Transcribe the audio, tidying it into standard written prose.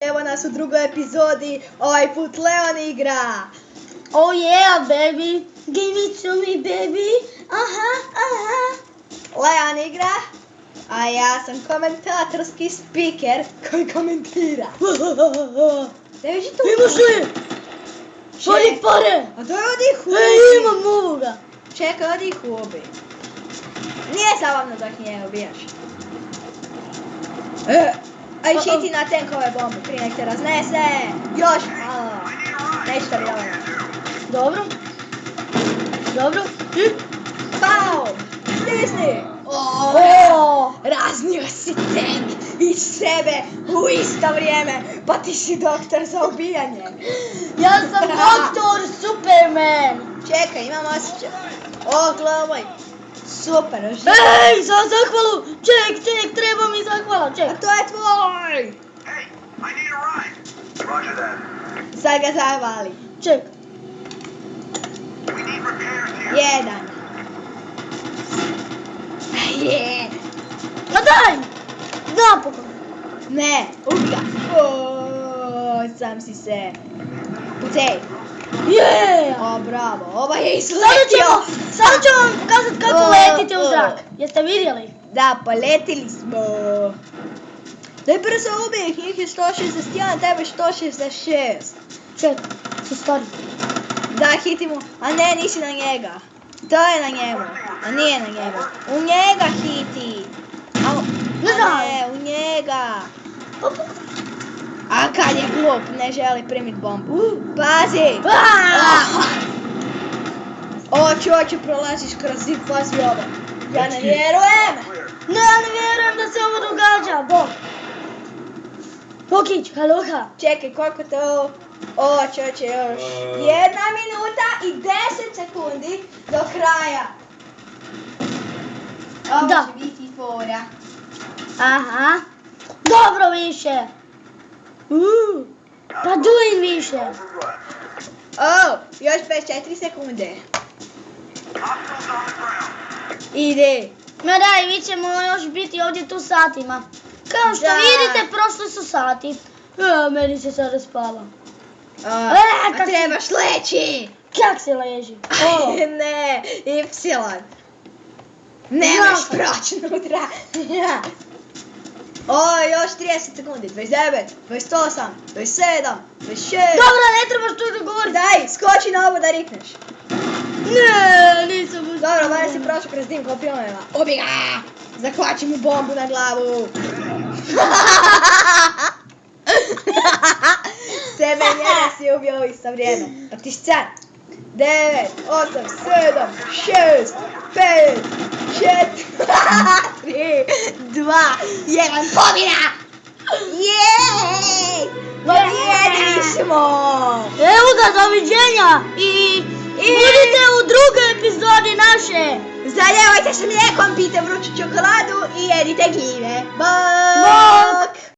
Evo nas u drugoj epizodi, ovaj put Leon igra. Oh yeah, baby. Give it to me, baby. Aha. Leon igra, a ja sam komentatorski speaker koji komentira. Ne viš tu? Imaš li? Šalji pare. A daj odi ih ubi. Imam ovoga. Čekaj, odi ih ubi. Nije zabavno dok njega ubijaš. Aj ti na tenkove bombe prije nek te raznese. Još malo. Nešto bi Dobro. Pau! Stisni! Raznio si tank iz sebe u isto vrijeme, pa ti si doktor za ubijanje. Ja sam doktor Superman. Čekaj, imam osjećaj. Gledaj. Super, Ej, za zahvalu. Ček, treba mi zahvala, ček. A to je tvoj! Sad ga zahvali. Ček. 1. Je. Ma daj! Napokon. Ne, ubija. Sam si se. Pucej. Yeah! Bravo, ovaj je izletio. Sada ću vam pokazati kako letite u zrak. Jeste vidjeli? Da, poletili smo. Daj brzo ubij, njih je 161, tebe 166. Ček, su stari. Da, hitimo. A ne, nisi na njega. To je na njemu. A nije na njega. U njega hiti. Ne, u njega. A kad je glup, ne želi primit bombu. Pazi! Oću, prolaziš kroz zid, pazi ovo. Ja ne vjerujem! Ne vjerujem da se ovo događa, bok. Bokić, haloha. Čekaj, koliko to... Oće još. 1 minuta i 10 sekundi do kraja. Ovo će biti fora. Aha. Dobro više. Pa dujem više. Još 54 sekunde. Ide. Ma daj, mi ćemo još biti ovdje tu satima. Kao što vidite, prošli su sati. Meni se sada spava. A trebaš leći. Kak se leži? Ne, Y. Nemaš proći unutra. Još 30 sekundi. 29, 28, 27, 26. Dobro, ne trebaš tu da govoriš. Daj, skoči na ovo da rikneš. Ne, nisam uspio. Dobro, vada si prošao kroz dim kao filmeva. Ubi ga! Zakvači mu bombu na glavu. Sebe i njega si ubio u isto vrijeme. Pa ti scan. 9, 8, 7, 6, 5, 4, 3, 2, 1, pobjeda! Jej! Pobjedili smo! Evo ga, doviđenja! I budite u drugoj epizodi naše! Zaljevajte se mlijekom, pijte vruću čokoladu i jedite gljive. Bok!